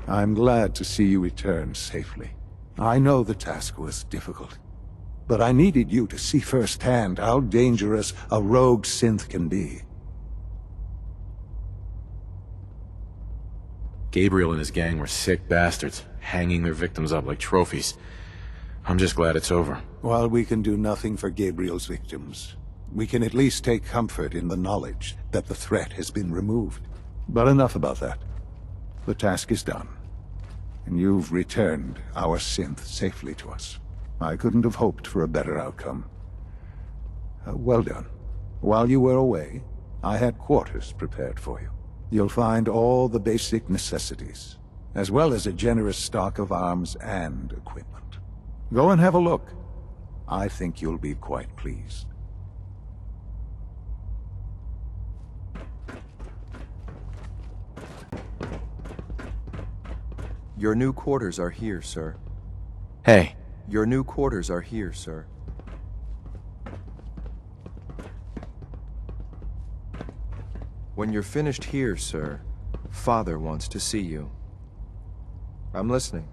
I'm glad to see you return safely. I know the task was difficult, but I needed you to see firsthand how dangerous a rogue synth can be. Gabriel and his gang were sick bastards, hanging their victims up like trophies. I'm just glad it's over. While we can do nothing for Gabriel's victims, we can at least take comfort in the knowledge that the threat has been removed. But enough about that. The task is done, and you've returned our synth safely to us. I couldn't have hoped for a better outcome. Well done. While you were away, I had quarters prepared for you. You'll find all the basic necessities, as well as a generous stock of arms and equipment. Go and have a look. I think you'll be quite pleased. Your new quarters are here, sir. Hey. Your new quarters are here, sir. When you're finished here, sir, Father wants to see you. I'm listening.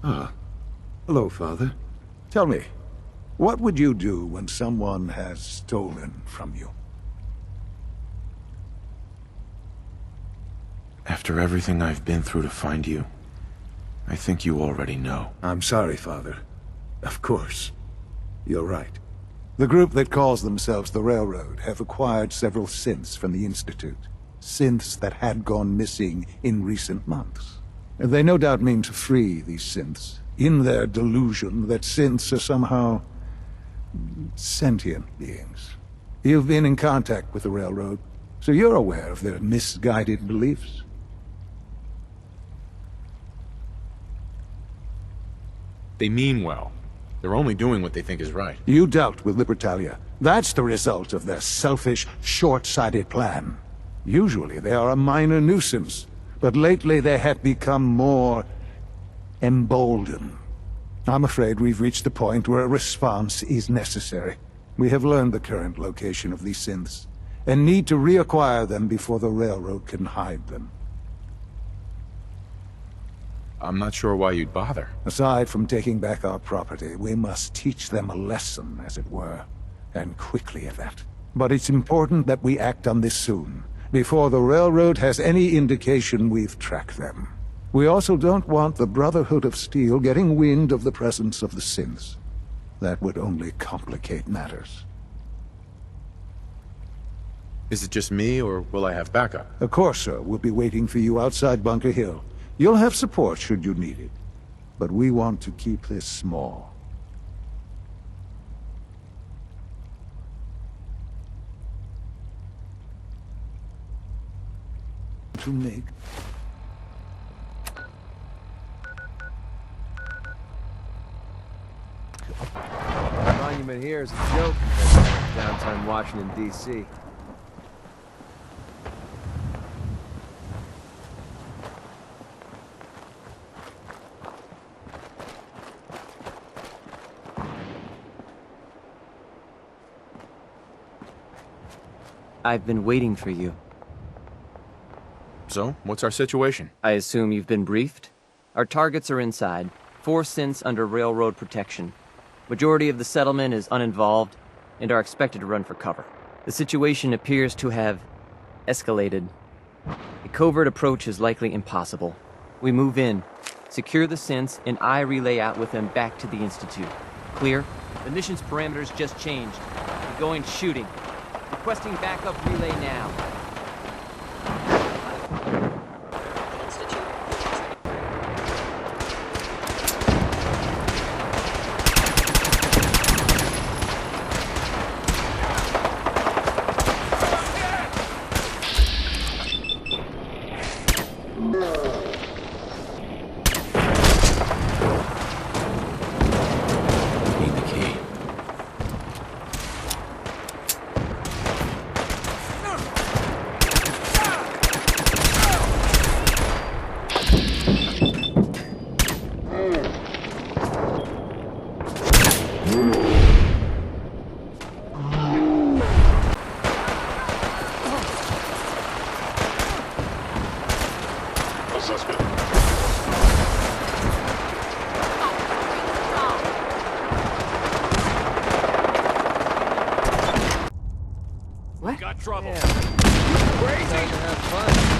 Ah. Hello, Father. Tell me, what would you do when someone has stolen from you? After everything I've been through to find you, I think you already know. I'm sorry, Father. Of course. You're right. The group that calls themselves the Railroad have acquired several synths from the Institute. Synths that had gone missing in recent months. They no doubt mean to free these synths, in their delusion that synths are somehow sentient beings. You've been in contact with the Railroad, so you're aware of their misguided beliefs. They mean well. They're only doing what they think is right. You dealt with Libertalia. That's the result of their selfish, short-sighted plan. Usually they are a minor nuisance, but lately they have become more emboldened. I'm afraid we've reached the point where a response is necessary. We have learned the current location of these synths, and need to reacquire them before the Railroad can hide them. I'm not sure why you'd bother. Aside from taking back our property, we must teach them a lesson, as it were, and quickly at that. But it's important that we act on this soon, before the Railroad has any indication we've tracked them. We also don't want the Brotherhood of Steel getting wind of the presence of the synths. That would only complicate matters. Is it just me, or will I have backup? Of course, sir. We'll be waiting for you outside Bunker Hill. You'll have support should you need it. But we want to keep this small. To make... The monument here is a joke compared to downtown Washington, D.C. I've been waiting for you. So, what's our situation? I assume you've been briefed? Our targets are inside. 4 synths under railroad protection. Majority of the settlement is uninvolved and are expected to run for cover. The situation appears to have escalated. A covert approach is likely impossible. We move in, secure the synths, and I relay out with them back to the Institute. Clear? The mission's parameters just changed. We're going shooting. Requesting backup relay now. Need the key. suspect. What? Got trouble. Crazy! Time to have fun.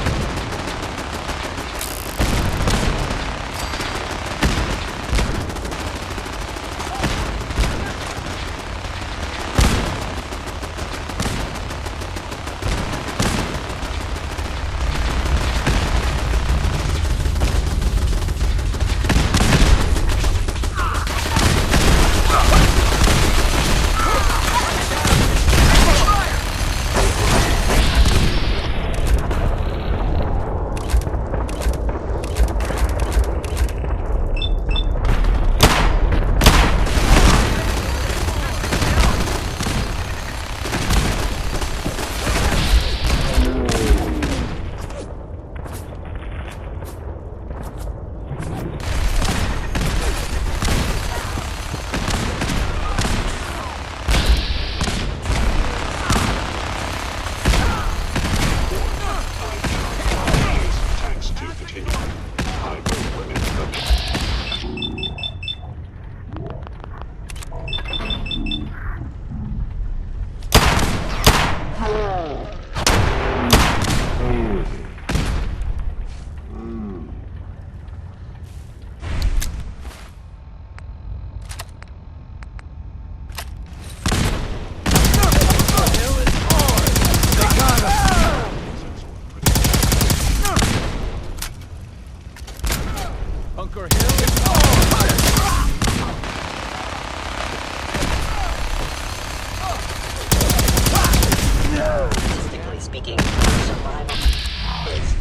Attacks to continue. I will limit the... Bunker Hill. Statistically speaking, survival is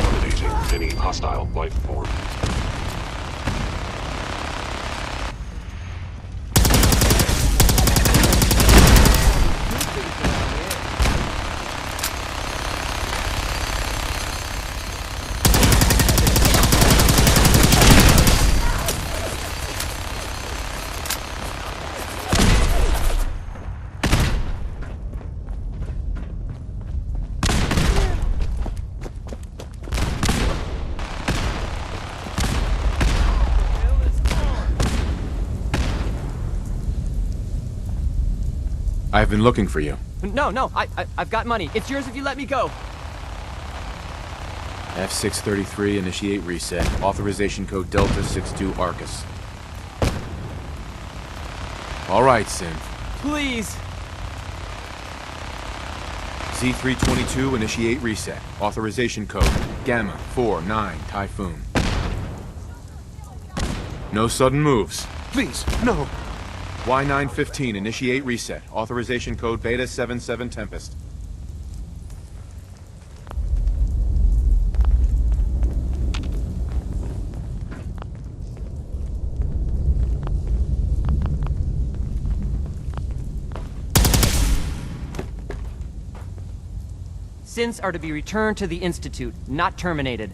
Eliminating any hostile life form. I've been looking for you. No, I've got money. It's yours if you let me go. F633, initiate reset. Authorization code Delta 62 Arcus. Alright, Synth. Please. Z322, initiate reset. Authorization code Gamma 49 Typhoon. No sudden moves. Please, no. Y915, initiate reset. Authorization code Beta 77 Tempest. Synths are to be returned to the Institute, not terminated.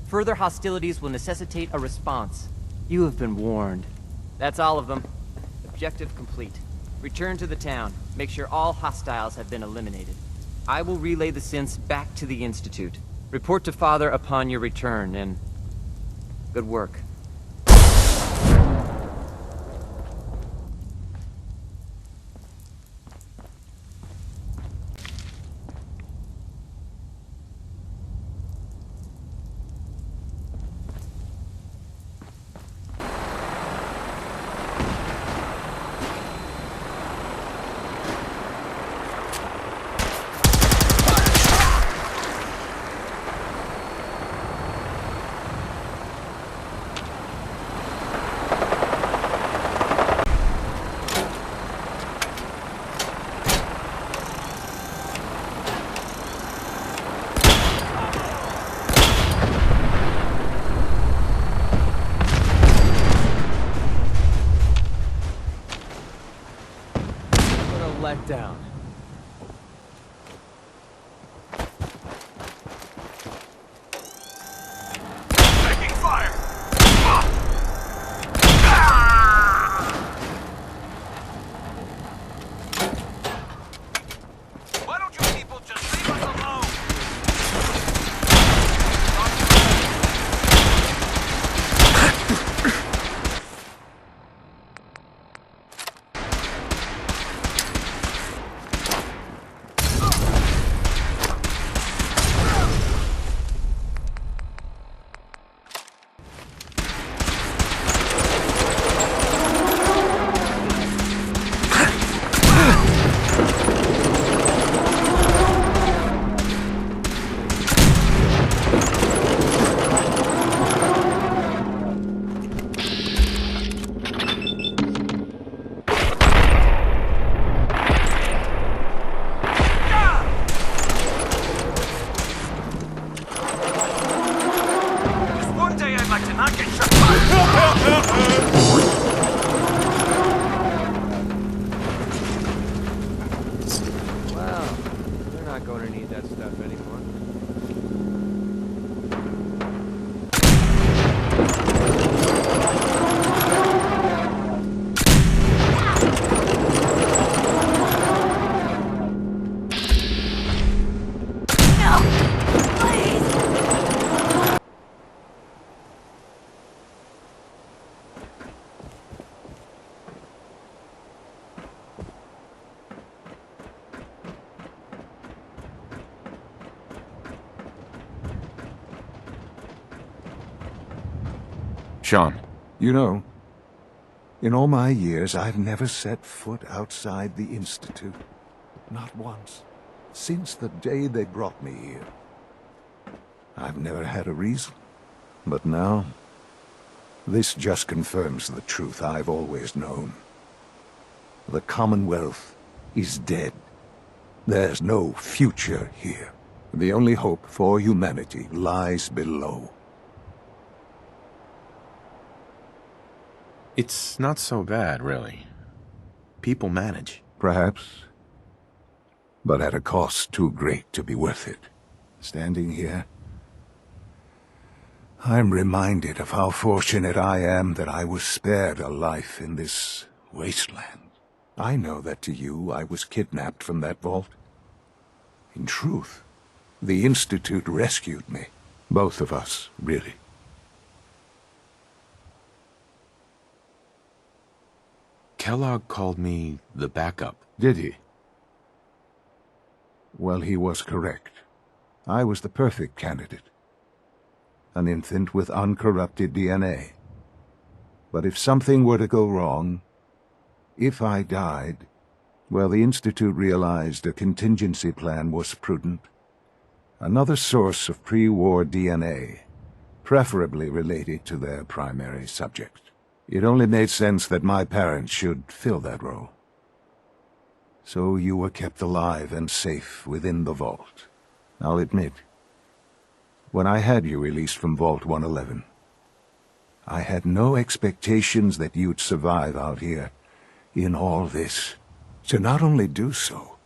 Further hostilities will necessitate a response. You have been warned. That's all of them. Objective complete. Return to the town. Make sure all hostiles have been eliminated. I will relay the synths back to the Institute. Report to Father upon your return, and good work. Well, they're not going to need that stuff anymore. Sean, You know, in all my years, I've never set foot outside the Institute. Not once. Since the day they brought me here. I've never had a reason. But now, this just confirms the truth I've always known. The Commonwealth is dead. There's no future here. The only hope for humanity lies below. it's not so bad, really. People manage. Perhaps, but at a cost too great to be worth it. Standing here, I'm reminded of how fortunate I am that I was spared a life in this wasteland. I know that to you I was kidnapped from that vault. In truth, the Institute rescued me. Both of us, really. Kellogg called me the backup. Did he? Well, he was correct. I was the perfect candidate. An infant with uncorrupted DNA. But if something were to go wrong, if I died, well, the Institute realized a contingency plan was prudent. Another source of pre-war DNA, preferably related to their primary subject. It only made sense that my parents should fill that role. So you were kept alive and safe within the vault. I'll admit, when I had you released from Vault 111, I had no expectations that you'd survive out here in all this. To not only do so,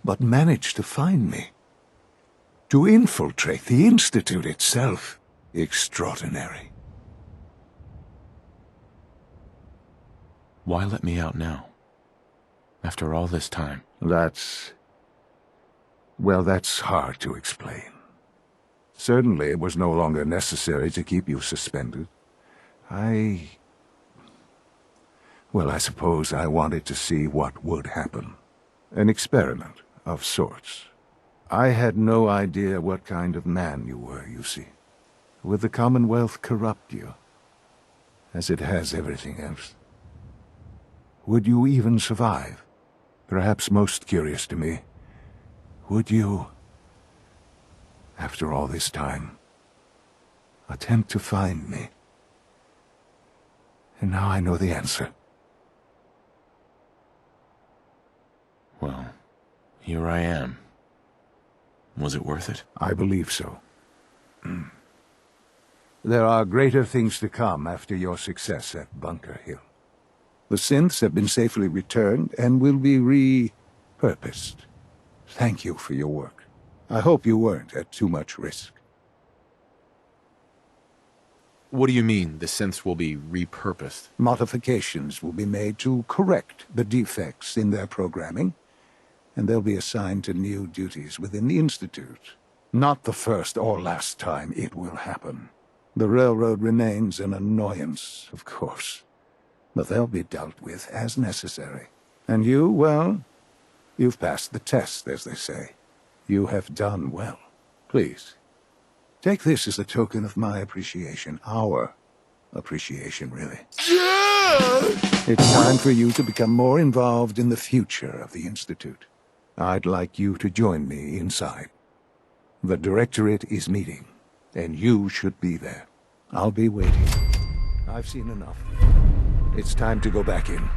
but manage to find me. To infiltrate the Institute itself. Extraordinary. Why let me out now? After all this time. That's hard to explain. Certainly it was no longer necessary to keep you suspended. I suppose I wanted to see what would happen. An experiment of sorts. I had no idea what kind of man you were, you see. Would the Commonwealth corrupt you, as it has everything else? Would you even survive? Perhaps most curious to me, would you, after all this time, attempt to find me? And now I know the answer. Well, here I am. Was it worth it? I believe so. There are greater things to come after your success at Bunker Hill. The Synths have been safely returned and will be repurposed. Thank you for your work. I hope you weren't at too much risk. What do you mean, the synths will be repurposed? Modifications will be made to correct the defects in their programming, and they'll be assigned to new duties within the Institute. Not the first or last time it will happen. The railroad remains an annoyance, of course, but they'll be dealt with as necessary. And you, well, you've passed the test, as they say. You have done well. Please, take this as a token of my appreciation. Our appreciation, really. It's time for you to become more involved in the future of the Institute. I'd like you to join me inside. The Directorate is meeting, and you should be there. I'll be waiting. I've seen enough. It's time to go back in.